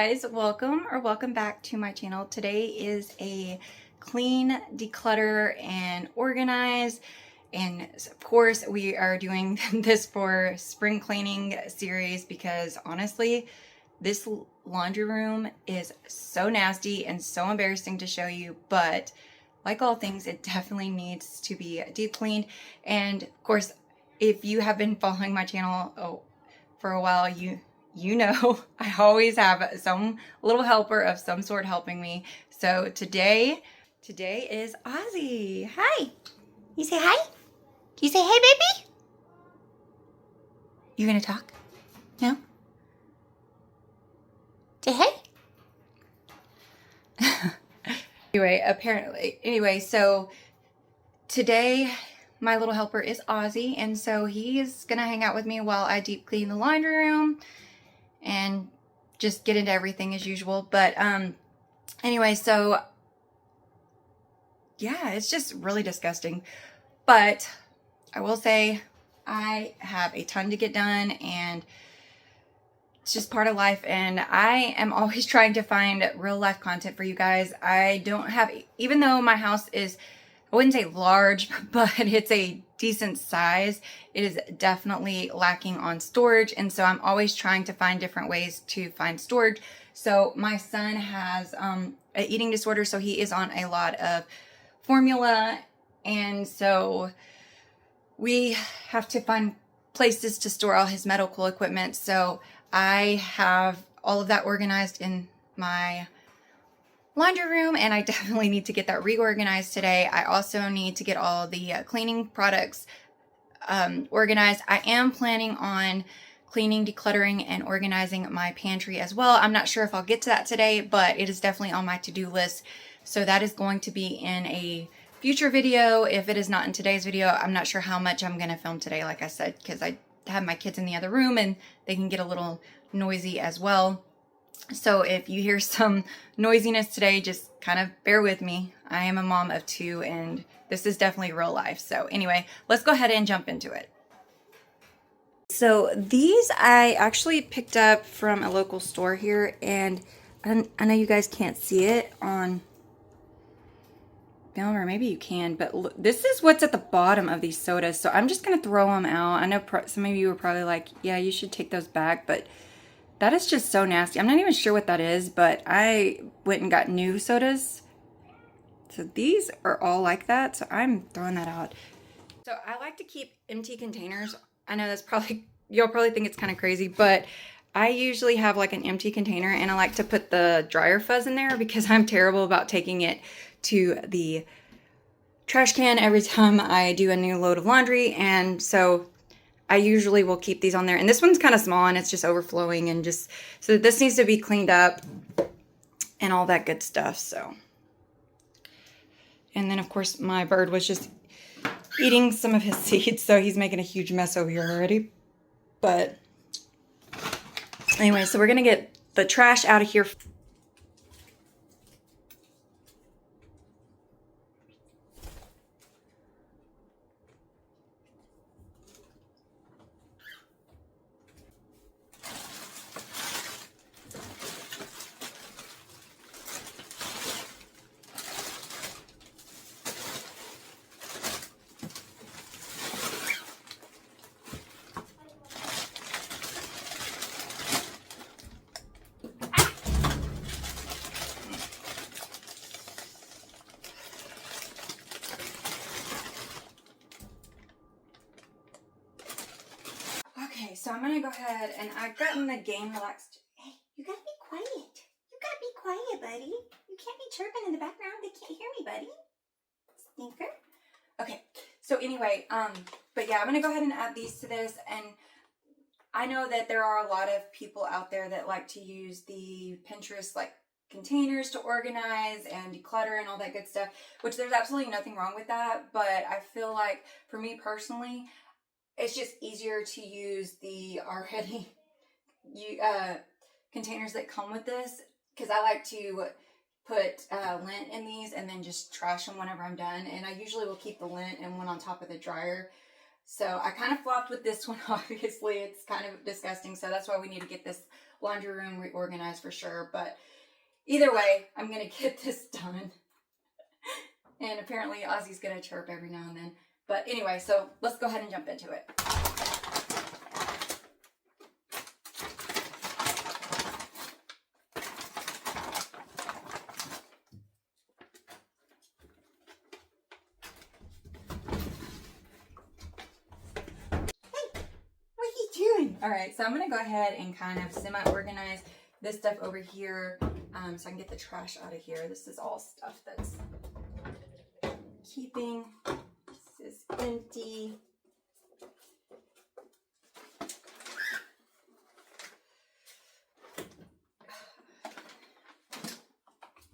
guys, welcome back to my channel. Today is a clean, declutter, and organize. And of course, we are doing this for spring cleaning series because honestly, this laundry room is so nasty and so embarrassing to show you, but like all things, it definitely needs to be deep cleaned. And of course, if you have been following my channel for a while, you know I always have some little helper of some sort helping me. So today is Ozzy. Hi. You say hi? You say hey, baby? You gonna talk? No? Say hey? Anyway, so today my little helper is Ozzy, and so he's gonna hang out with me while I deep clean the laundry room and just get into everything as usual. But anyway, so yeah, it's just really disgusting. But I will say I have a ton to get done, and it's just part of life, and I am always trying to find real life content for you guys. I don't have, even though my house is, I wouldn't say large, but it's a decent size, it is definitely lacking on storage, and so I'm always trying to find different ways to find storage. So my son has an eating disorder, so he is on a lot of formula, and so we have to find places to store all his medical equipment. So I have all of that organized in my laundry room, and I definitely need to get that reorganized today. I also need to get all the cleaning products organized. I am planning on cleaning, decluttering, and organizing my pantry as well. I'm not sure if I'll get to that today, but it is definitely on my to-do list. So that is going to be in a future video. If it is not in today's video, I'm not sure how much I'm going to film today, like I said, because I have my kids in the other room and they can get a little noisy as well. So if you hear some noisiness today, just kind of bear with me. I am a mom of two, and this is definitely real life. So anyway, let's go ahead and jump into it. So these I actually picked up from a local store here, and I know you guys can't see it on film, or maybe you can, but look, this is what's at the bottom of these sodas. So I'm just going to throw them out. I know some of you are probably like, yeah, you should take those back, but that is just so nasty. I'm not even sure what that is, but I went and got new sodas. So these are all like that, so I'm throwing that out. So I like to keep empty containers. I know that's probably, you'll probably think it's kind of crazy, but I usually have like an empty container, and I like to put the dryer fuzz in there because I'm terrible about taking it to the trash can every time I do a new load of laundry, and so I usually will keep these on there. And this one's kind of small and it's just overflowing, and just, so this needs to be cleaned up and all that good stuff. So, and then of course my bird was just eating some of his seeds, so he's making a huge mess over here already. But anyway, so we're gonna get the trash out of here. Okay, so I'm gonna go ahead, and I've gotten the game relaxed. Hey, you gotta be quiet. You gotta be quiet, buddy. You can't be chirping in the background. They can't hear me, buddy. Stinker. Okay, so anyway, but yeah, I'm gonna go ahead and add these to this, and I know that there are a lot of people out there that like to use the Pinterest like containers to organize and declutter and all that good stuff, which there's absolutely nothing wrong with that, but I feel like for me personally, it's just easier to use the already containers that come with this, because I like to put lint in these and then just trash them whenever I'm done. And I usually will keep the lint and one on top of the dryer. So I kind of flopped with this one, obviously. It's kind of disgusting. So that's why we need to get this laundry room reorganized for sure. But either way, I'm going to get this done. And apparently Ozzy's going to chirp every now and then. But anyway, so let's go ahead and jump into it. All right, so I'm gonna go ahead and kind of semi-organize this stuff over here so I can get the trash out of here. This is all stuff that's keeping. This is empty.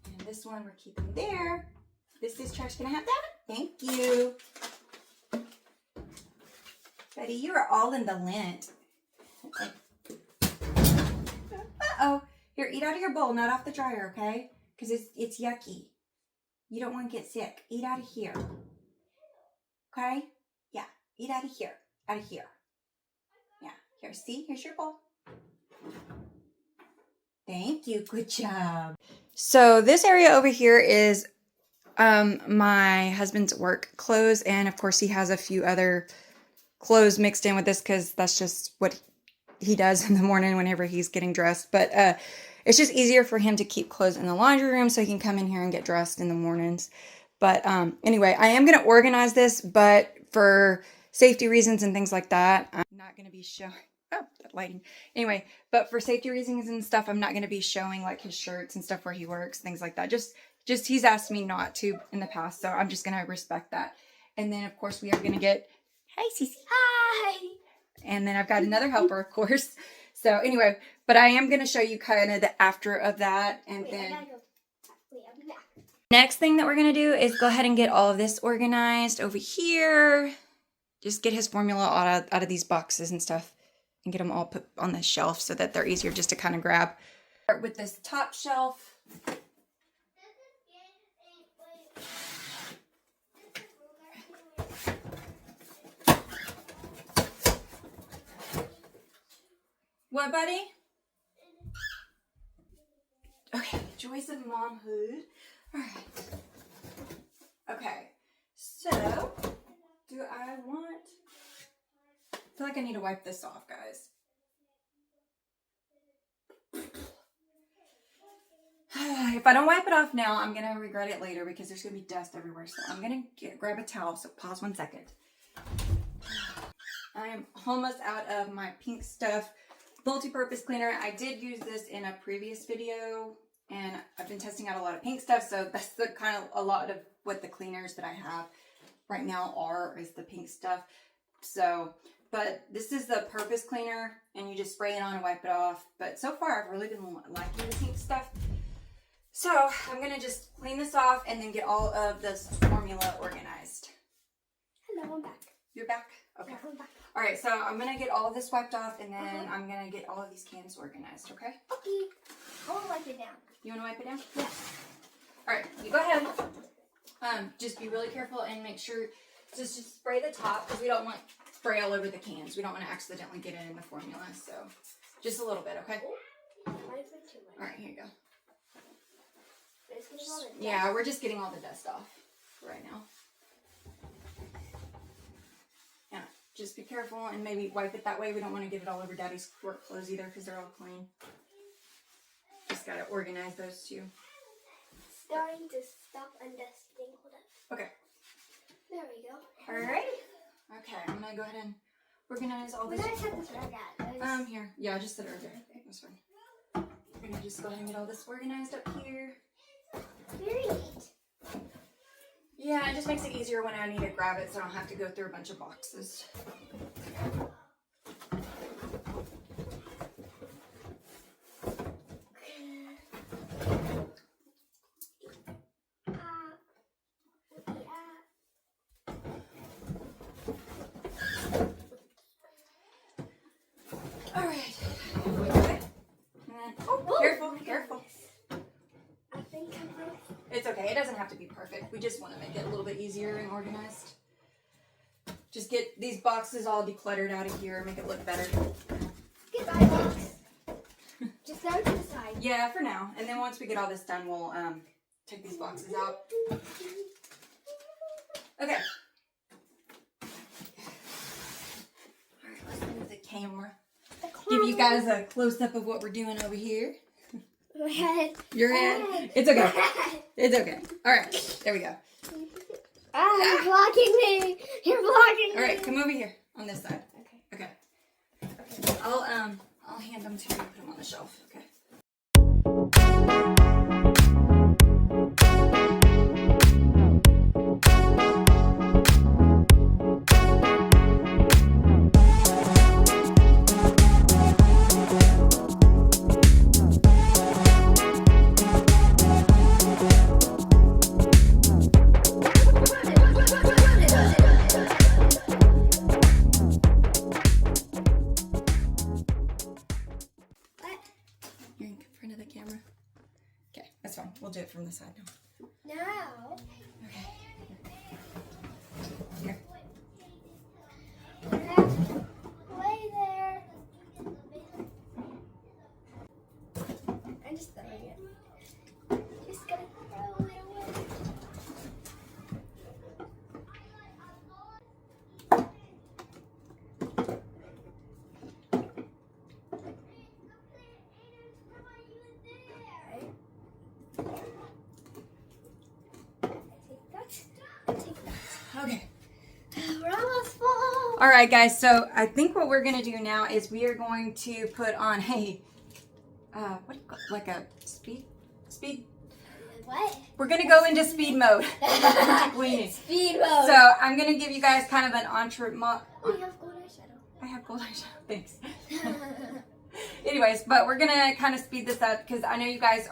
And this one we're keeping there. This is trash. Can I have that? Thank you. Betty, you are all in the lint. Uh-oh. Here, eat out of your bowl, not off the dryer, okay? Because it's yucky. You don't want to get sick. Eat out of here. Okay? Yeah. Eat out of here. Out of here. Yeah. Here, see? Here's your bowl. Thank you. Good job. So this area over here is my husband's work clothes. And, of course, he has a few other clothes mixed in with this because that's just what he does in the morning whenever he's getting dressed. But it's just easier for him to keep clothes in the laundry room so he can come in here and get dressed in the mornings. But anyway, I am going to organize this, but for safety reasons and things like that, I'm not going to be showing, oh, that lighting. Anyway, but for safety reasons and stuff, I'm not going to be showing like his shirts and stuff where he works, things like that. Just he's asked me not to in the past, so I'm just going to respect that. And then, of course, we are going to get, hey, Cece. Hi. And then I've got another helper, of course. So anyway, but I am going to show you kind of the after of that. And then I'll be back. Next thing that we're going to do is go ahead and get all of this organized over here. Just get his formula out of these boxes and stuff and get them all put on the shelf so that they're easier just to kind of grab. Start with this top shelf. What, buddy? Okay, joys of momhood. All right. Okay, so do I want? I feel like I need to wipe this off, guys. If I don't wipe it off now, I'm gonna regret it later because there's gonna be dust everywhere. So I'm gonna grab a towel. So pause 1 second. I am almost out of my pink stuff. Multi-purpose cleaner. I did use this in a previous video and I've been testing out a lot of pink stuff, so that's the kind of a lot of what the cleaners that I have right now is the pink stuff. So, but this is the purpose cleaner and you just spray it on and wipe it off. But so far I've really been liking the pink stuff. So I'm gonna just clean this off and then get all of this formula organized. Hello, I'm back. You're back? Okay. Yeah, I'm back. All right, so I'm going to get all of this wiped off, and then I'm going to get all of these cans organized, okay? Okay. I want to wipe it down. You want to wipe it down? Yeah. All right, you go ahead. Just be really careful and make sure, just spray the top, because we don't want spray all over the cans. We don't want to accidentally get it in the formula, so just a little bit, okay? Might have been too much. All right, here you go. It's getting all the dust. Yeah, we're just getting all the dust off right now. Yeah, just be careful and maybe wipe it that way. We don't want to get it all over Daddy's work clothes either because they're all clean. Just got to organize those two. Starting to stop undusting. Hold up. Okay. There we go. All right. Okay, I'm going to go ahead and organize all Where this. did I set this rag at? Here. Yeah, just set it right there. That's fine. We're going to just go ahead and get all this organized up here. Very neat. Yeah, it just makes it easier when I need to grab it so I don't have to go through a bunch of boxes. All right. Okay. And then, oh, careful, careful. I think I'm ready. It's okay. It doesn't have to be perfect. We just want to make it a little bit easier and organized. Just get these boxes all decluttered out of here, make it look better. Goodbye, box. Yeah, for now. And then once we get all this done, we'll take these boxes out. Okay. Alright, let's move the camera. Give you guys a close-up of what we're doing over here. My head. Your head? It's okay. It's okay. Alright, there we go. You're blocking me. You're blocking me. Alright, come over here on this side. Okay. Okay. I'll hand them to you, put them on the shelf. Okay. You're in front of the camera. Okay, that's fine. We'll do it from the side now. No. Okay. Here. Way there. I'm just throwing it. Just gonna throw it away. Okay. We're almost full. All right, guys. So I think what we're gonna do now is we are going to put on what do you call it? Like a speed. What? We're gonna go into speed mode. Cleaning. Speed mode. So I'm gonna give you guys kind of an Oh, you have gold eyeshadow. I have gold eyeshadow. Thanks. Anyways, but we're gonna kind of speed this up because I know you guys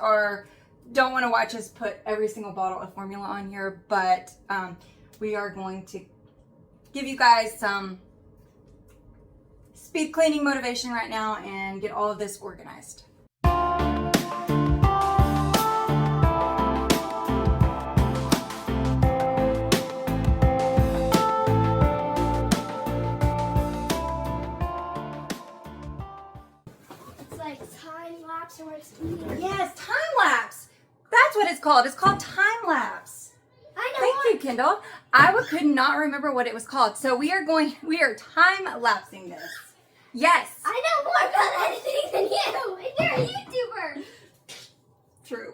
don't want to watch us put every single bottle of formula on here, but we are going to give you guys some speed cleaning motivation right now and get all of this organized. It's like time lapse or speeding. Yes, time lapse. That's what it's called. It's called time lapse. I know. Thank you, Kendall. Could not remember what it was called. So we are time lapsing this. Yes. I know more about editing than you. And you're a YouTuber. True.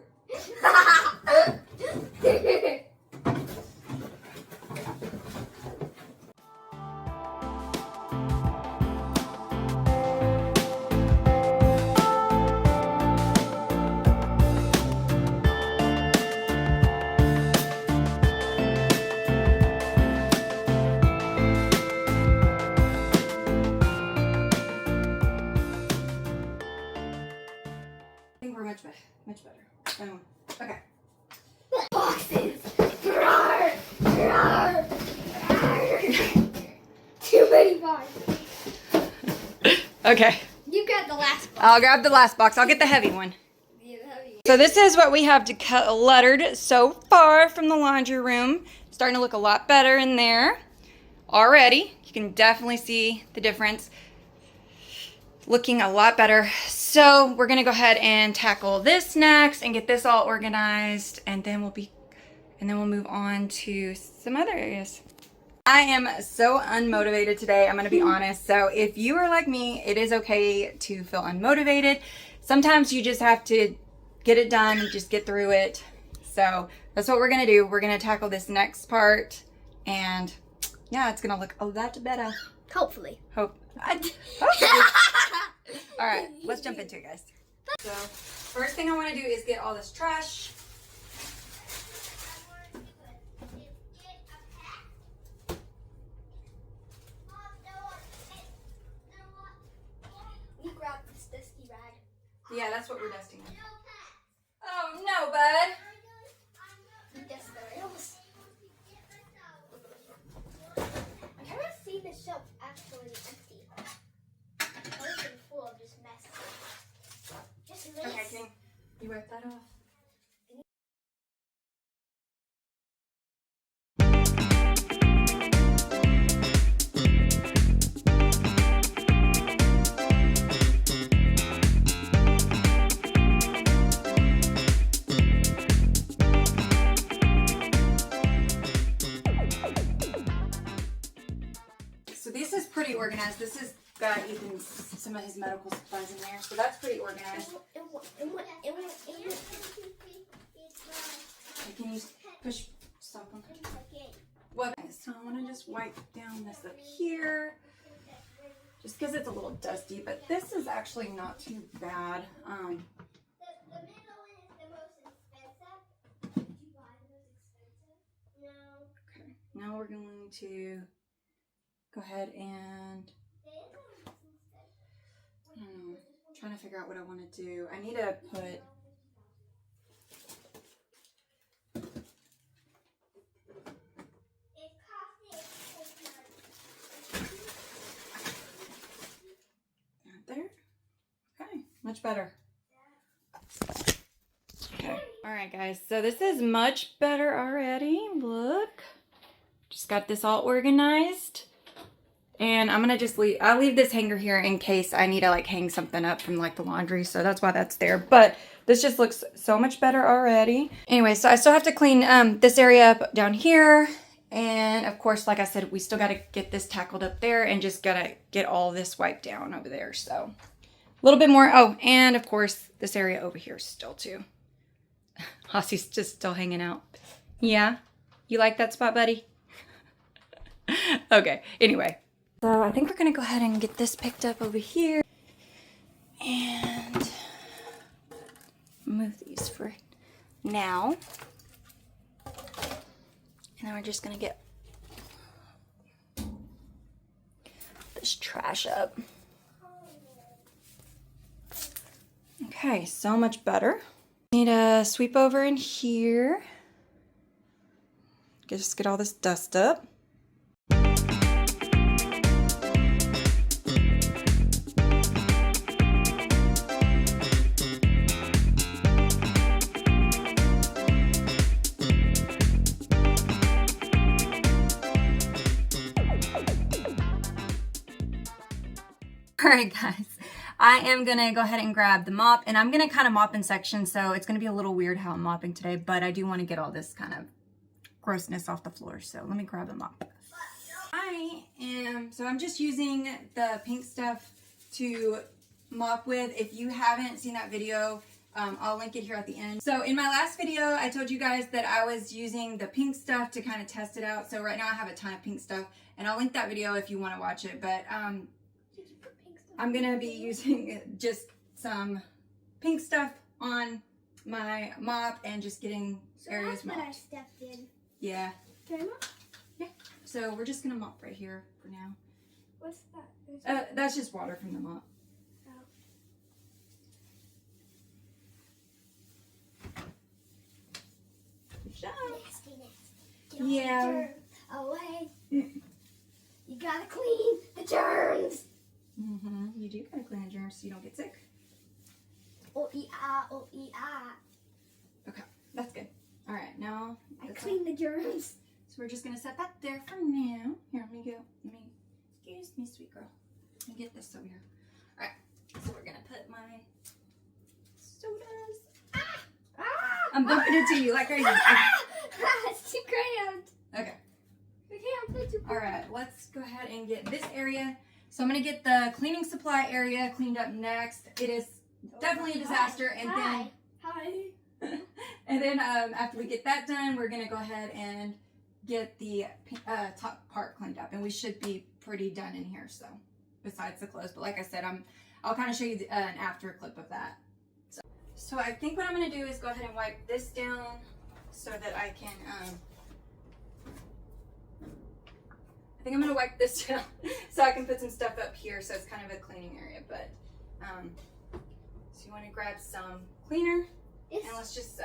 I think we're much better. Okay. Boxes. Rawr, rawr, rawr. Too many boxes. Okay. You got the last box. I'll grab the last box. I'll get the heavy one. So this is what we have decluttered so far from the laundry room. Starting to look a lot better in there already. You can definitely see the difference. Looking a lot better. So we're gonna go ahead and tackle this next and get this all organized, and then we'll move on to some other areas. I am so unmotivated today, I'm gonna be honest. So if you are like me, it is okay to feel unmotivated. Sometimes you just have to get it done and just get through it. So that's what we're gonna do. We're gonna tackle this next part, and yeah, it's gonna look a lot better. Hopefully. Hopefully. All right, let's jump into it, guys. So first thing I want to do is get all this trash. You grab this dusty rag. Yeah, that's what we're dusting with. Oh no, bud. You dust the rails. I've never seen the shelf actually empty. It's always been full of just mess. Just mess. Okay, can you wipe that off? pretty organized. This has got Ethan's, some of his medical supplies in there, so that's pretty organized. Can you push stop on what? So I want to just wipe down this up here, just because it's a little dusty, but this is actually not too bad. The middle one is the most expensive. Did you buy the most expensive? No. Okay, now we're going to go ahead and I don't know, I'm trying to figure out what I want to do. I need to put there. Okay, much better. Okay. All right, guys. So this is much better already. Look. Just got this all organized. And I'm going to just I'll leave this hanger here in case I need to like hang something up from like the laundry. So that's why that's there. But this just looks so much better already. Anyway, so I still have to clean this area up down here. And of course, like I said, we still got to get this tackled up there and just got to get all this wiped down over there. So a little bit more. Oh, and of course, this area over here still too. Hossie's just still hanging out. Yeah? You like that spot, buddy? Okay, anyway. So I think we're going to go ahead and get this picked up over here. And move these for now. And then we're just going to get this trash up. Okay, so much better. Need to sweep over in here. Just get all this dust up. Alright guys, I am going to go ahead and grab the mop, and I'm going to kind of mop in sections, so it's going to be a little weird how I'm mopping today, but I do want to get all this kind of grossness off the floor, so let me grab a mop. So I'm just using the pink stuff to mop with. If you haven't seen that video, I'll link it here at the end. So in my last video, I told you guys that I was using the pink stuff to kind of test it out, so right now I have a ton of pink stuff, and I'll link that video if you want to watch it, but I'm going to be using just some pink stuff on my mop and just getting areas mopped. That's what I stepped in. Yeah. Can I mop? Yeah. So we're just going to mop right here for now. What's that? That's just water from the mop. Oh. Good job. Nasty. Get all Yeah. the germs away. You gotta clean the germs. You do gotta clean the germs so you don't get sick. Oh-ee-ah, oh-ee-ah. Okay, that's good. All right, now I clean the germs. So we're just gonna set that there for now. Here, let me excuse me, sweet girl. Let me get this over here. All right, so we're gonna put my sodas. Ah! I'm bumping into you like crazy. It's too cramped. Okay. Okay, I'm too cramped. All right, let's go ahead and get this area. So I'm gonna get the cleaning supply area cleaned up next. It is definitely a disaster, and then after we get that done, we're gonna go ahead and get the top part cleaned up, and we should be pretty done in here. So besides the clothes, but like I said, I'll kind of show you an after clip of that. So I think what I'm gonna do is go ahead and wipe this down so that I can. I think I'm gonna wipe this down so I can put some stuff up here, so it's kind of a cleaning area. But so you want to grab some cleaner, and let's just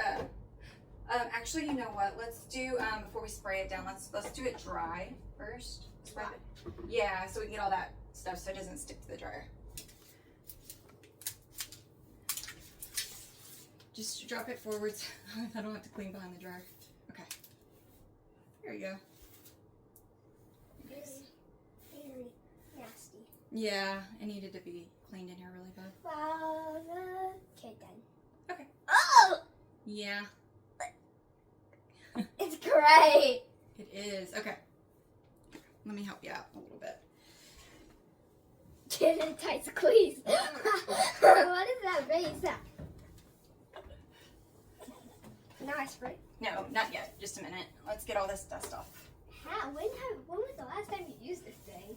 actually, you know what? Let's do before we spray it down. Let's do it dry first. Yeah, so we can get all that stuff so it doesn't stick to the dryer. Just drop it forwards. I don't have to clean behind the dryer. Okay. There you go. Very nasty. Yeah, it needed to be cleaned in here really bad. Well, okay, done. Okay. Oh! Yeah. It's great. It is. Okay. Let me help you out a little bit. Get a tight squeeze. What is that raise up? Now I spray. No, not yet. Just a minute. Let's get all this dust off. How? When was the last time you used this thing?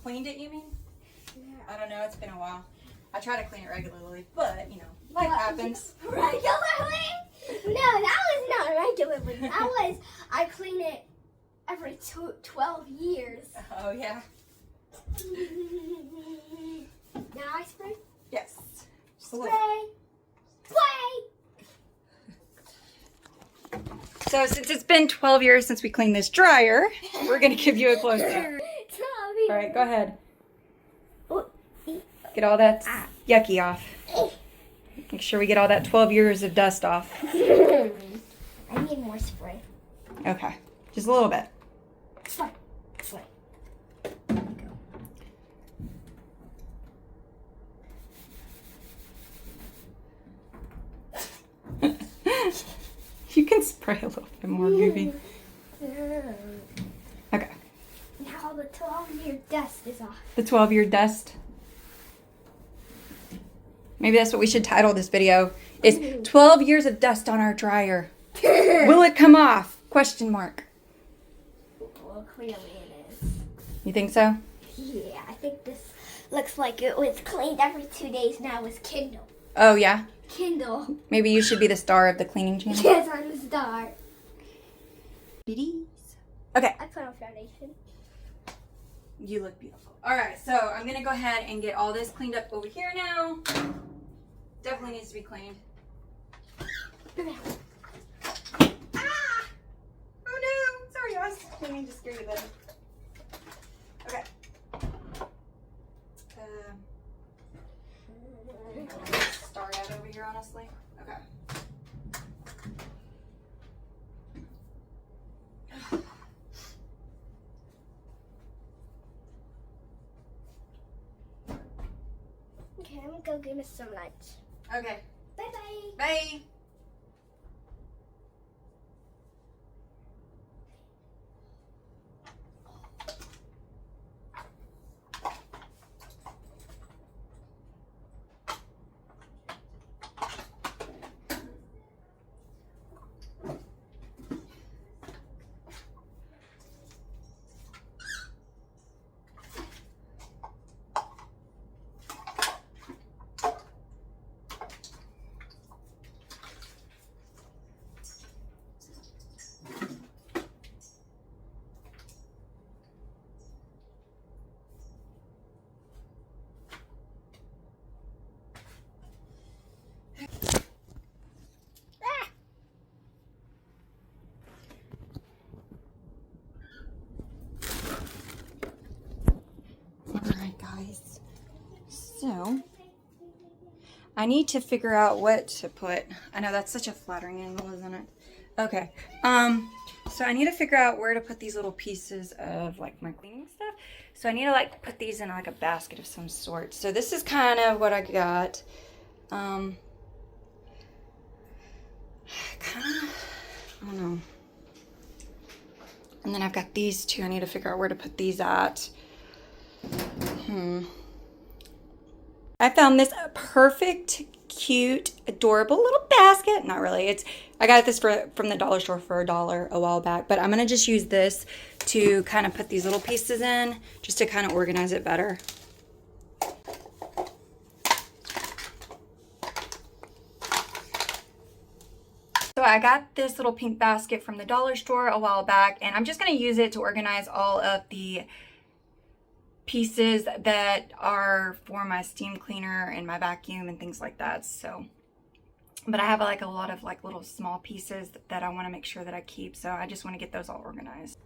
Cleaned it, you mean? Yeah. I don't know. It's been a while. I try to clean it regularly, but, you know, life happens. Regularly? No, that was not regularly. That was, I clean it every 12 years. Oh, yeah? Now I spray? Yes. Just a little. Spray! So since it's been 12 years since we cleaned this dryer, we're going to give you a close-up. All right, go ahead. Get all that yucky off. Make sure we get all that 12 years of dust off. I need more spray. Okay, just a little bit. Spray. Spray. You can spray a little bit more, maybe. Okay. Now the 12-year dust is off. The 12-year dust. Maybe that's what we should title this video. Is 12 years of dust on our dryer. Will it come off? Question mark. Well, clearly it is. You think so? Yeah, I think this looks like it was cleaned every 2 days now with Kindle. Oh, yeah? Kindle. Maybe you should be the star of the cleaning channel. Yes, I'm the star. Okay. I put on foundation. You look beautiful. All right, so I'm going to go ahead and get all this cleaned up over here now. Definitely needs to be cleaned. Ah! Oh, no. Sorry, I was cleaning to scare you better. Okay. Start out over here, honestly. Okay. Okay, I'm gonna go get us some lunch. Okay. Bye-bye. Bye. Alright guys, so I need to figure out what to put. I know that's such a flattering angle, isn't it? Okay, so I need to figure out where to put these little pieces of like my cleaning stuff. So I need to like put these in like a basket of some sort. So this is kind of what I got. Kind of, I don't know. And then I've got these two. I need to figure out where to put these at. I found this perfect, cute, adorable little basket. Not really. I got this from the dollar store for $1 a while back. But I'm going to just use this to kind of put these little pieces in, just to kind of organize it better. So I got this little pink basket from the dollar store a while back, and I'm just going to use it to organize all of the pieces that are for my steam cleaner and my vacuum and things like that. So, but I have like a lot of like little small pieces that I want to make sure that I keep. So I just want to get those all organized.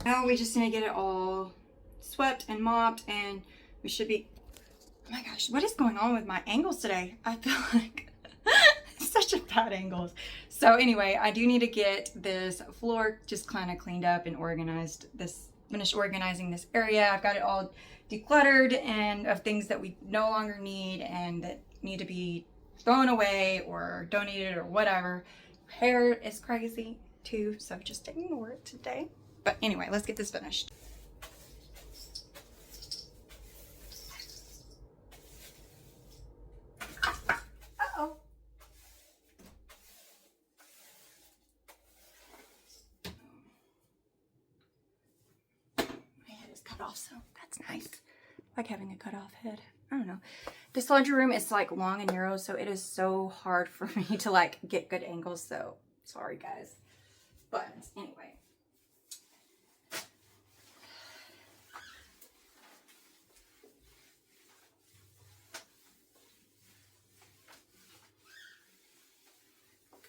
Now we just need to get it all swept and mopped, and we should be, oh my gosh, what is going on with my angles today? I feel like such a bad angles. So anyway, I do need to get this floor just kind of cleaned up and organized. Finished organizing this area. I've got it all decluttered and of things that we no longer need and that need to be thrown away or donated or whatever. Hair is crazy too, so just ignore it today. But anyway, let's get this finished. Uh-oh. My head is cut off, so that's nice. Like having a cut off head. I don't know. This laundry room is like long and narrow, so it is so hard for me to like get good angles, so sorry guys. But anyway.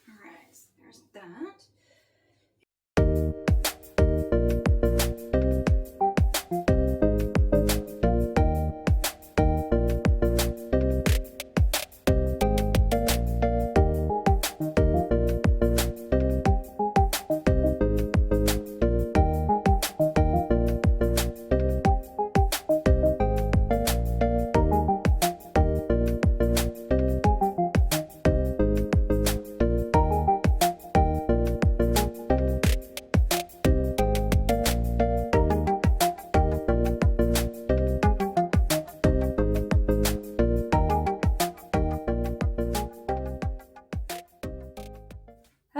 Alright, so there's that.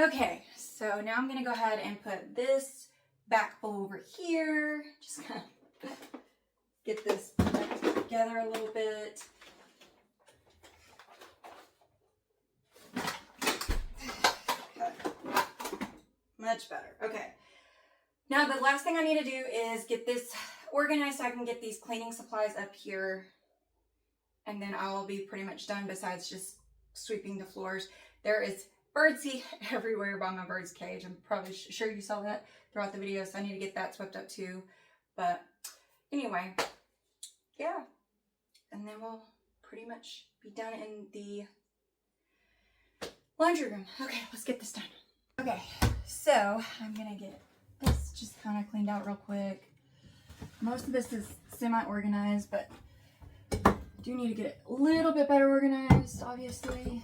Okay, so now I'm gonna go ahead and put this back bowl over here. Just kind of get this back together a little bit. Okay. Much better. Okay. Now the last thing I need to do is get this organized so I can get these cleaning supplies up here. And then I'll be pretty much done besides just sweeping the floors. There is birdseed everywhere by my bird's cage. I'm probably sure you saw that throughout the video, so I need to get that swept up too. But anyway, yeah. And then we'll pretty much be done in the laundry room. Okay, let's get this done. Okay, so I'm gonna get this just kind of cleaned out real quick. Most of this is semi-organized, but I do need to get it a little bit better organized, obviously.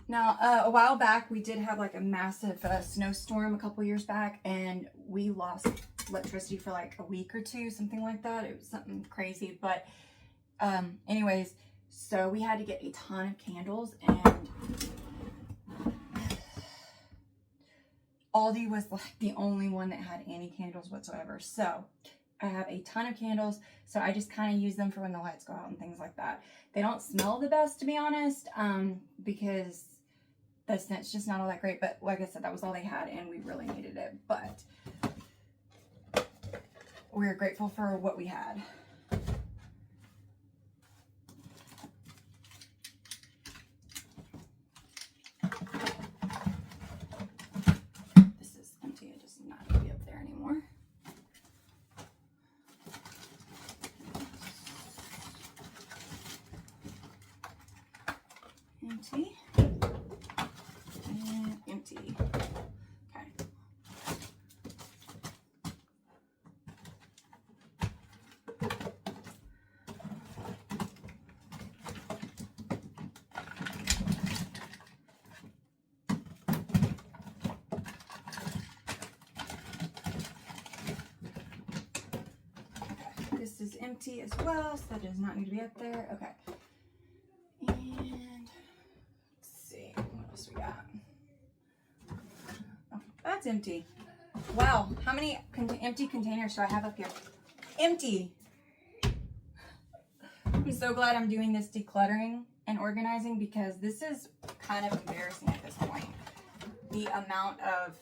Now, a while back, we did have like a massive snowstorm a couple years back, and we lost electricity for like a week or two, something like that. It was something crazy, but anyways, so we had to get a ton of candles, and Aldi was like the only one that had any candles whatsoever. So I have a ton of candles, so I just kind of use them for when the lights go out and things like that. They don't smell the best, to be honest, because the scent's just not all that great. But like I said, that was all they had, and we really needed it. But we're grateful for what we had. This is empty. It does not need to be up there anymore. Empty. And empty. Okay. This is empty as well, so that does not need to be up there. Okay. And let's see, what else we got? Oh, that's empty. Wow, how many empty containers do I have up here? Empty. I'm so glad I'm doing this decluttering and organizing, because this is kind of embarrassing at this point. The amount of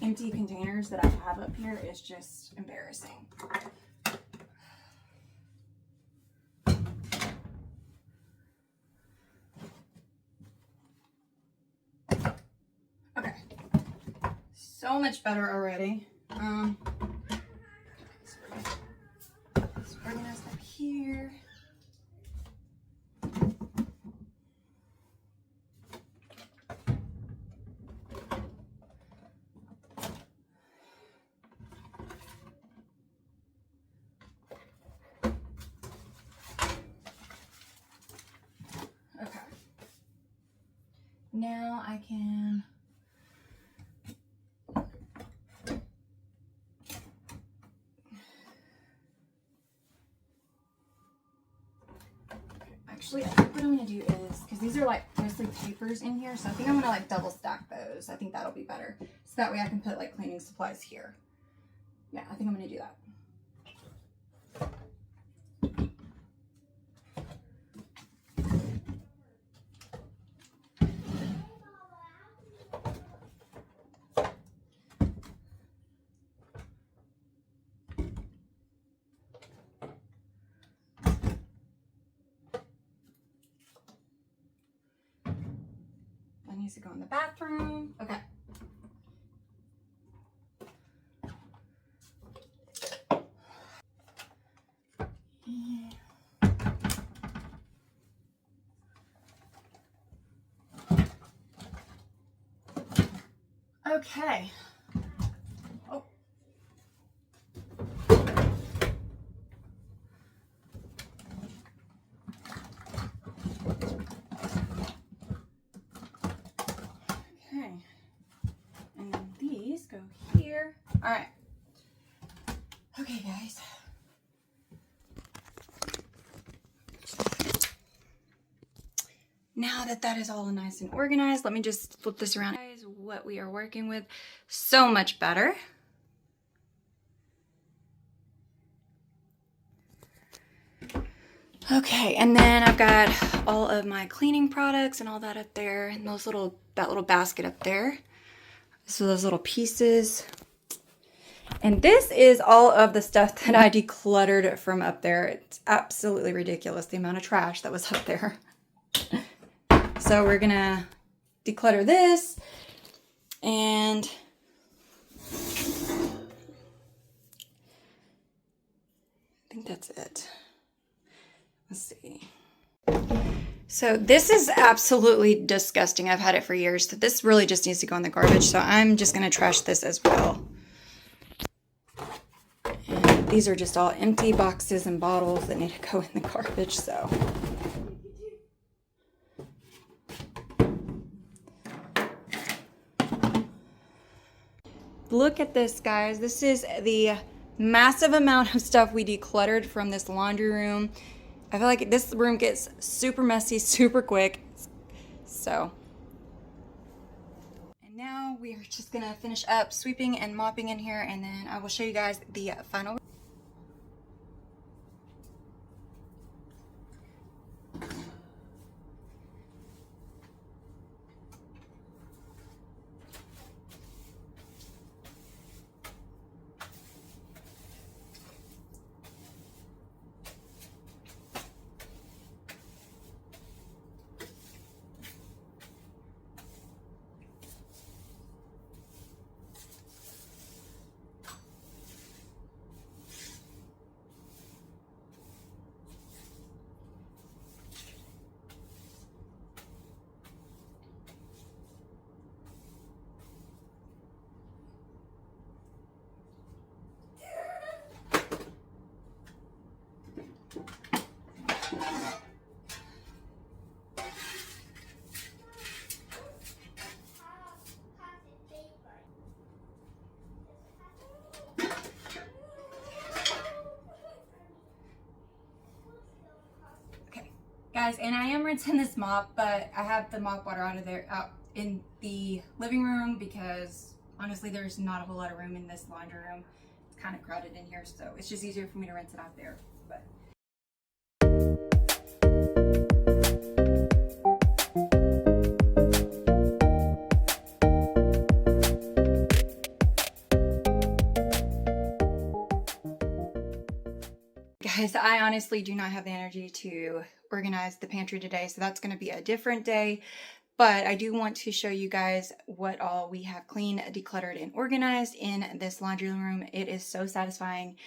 empty containers that I have up here is just embarrassing. Okay, so much better already. here. Okay. Now I can actually, I think what I'm gonna do is, because these are like mostly papers in here, so I think I'm gonna like double stack those. I think that'll be better. So that way I can put like cleaning supplies here. Yeah, I think I'm gonna do that. That needs to go in the bathroom. Okay. Okay. Oh. Okay. And then these go here. All right. Okay, guys. Now that that is all nice and organized, let me just flip this around. Guys, what we are working with, so much better. Okay, and then I've got all of my cleaning products and all that up there, and that little basket up there. So those little pieces. And this is all of the stuff that I decluttered from up there. It's absolutely ridiculous, the amount of trash that was up there. So we're gonna declutter this, and I think that's it. Let's see. So this is absolutely disgusting. I've had it for years. So this really just needs to go in the garbage. So I'm just gonna trash this as well. And these are just all empty boxes and bottles that need to go in the garbage, so. Look at this, guys. This is the massive amount of stuff we decluttered from this laundry room. I feel like this room gets super messy super quick. So, and now we are just gonna finish up sweeping and mopping in here, and then I will show you guys the final. Guys, and I am rinsing this mop, but I have the mop water out in the living room because honestly there's not a whole lot of room in this laundry room. It's kind of crowded in here, so it's just easier for me to rinse it out there. But guys, I honestly do not have the energy to organize the pantry today, so that's going to be a different day. But I do want to show you guys what all we have cleaned, decluttered, and organized in this laundry room. It is so satisfying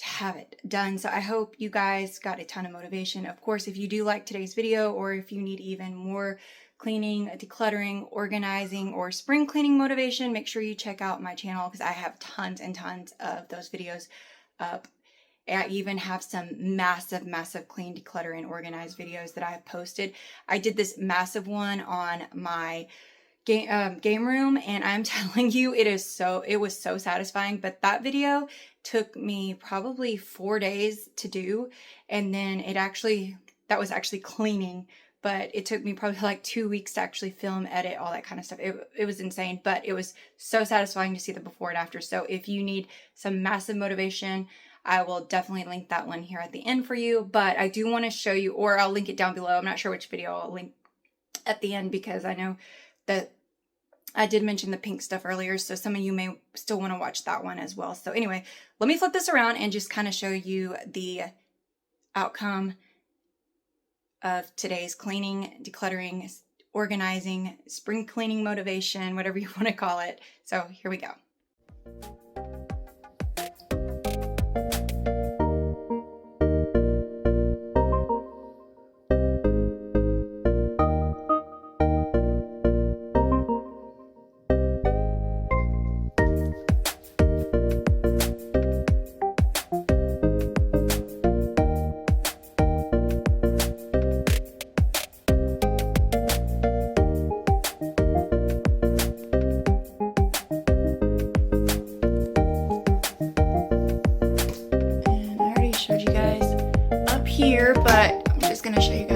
have it done. So I hope you guys got a ton of motivation. Of course, if you do like today's video, or if you need even more cleaning, decluttering, organizing, or spring cleaning motivation, make sure you check out my channel because I have tons and tons of those videos up. I even have some massive clean, declutter, and organize videos that I have posted. I did this massive one on my game room, and I'm telling you, it was so satisfying. But that video took me probably 4 days to do, and then that was actually cleaning, but it took me probably like 2 weeks to actually film, edit, all that kind of stuff. It was insane, but it was so satisfying to see the before and after. So if you need some massive motivation, I will definitely link that one here at the end for you. But I do want to show you, or I'll link it down below. I'm not sure which video I'll link at the end, because I know that I did mention the pink stuff earlier, so some of you may still want to watch that one as well. So anyway, let me flip this around and just kind of show you the outcome of today's cleaning, decluttering, organizing, spring cleaning motivation, whatever you want to call it. So here we go. Here, but I'm just going to show you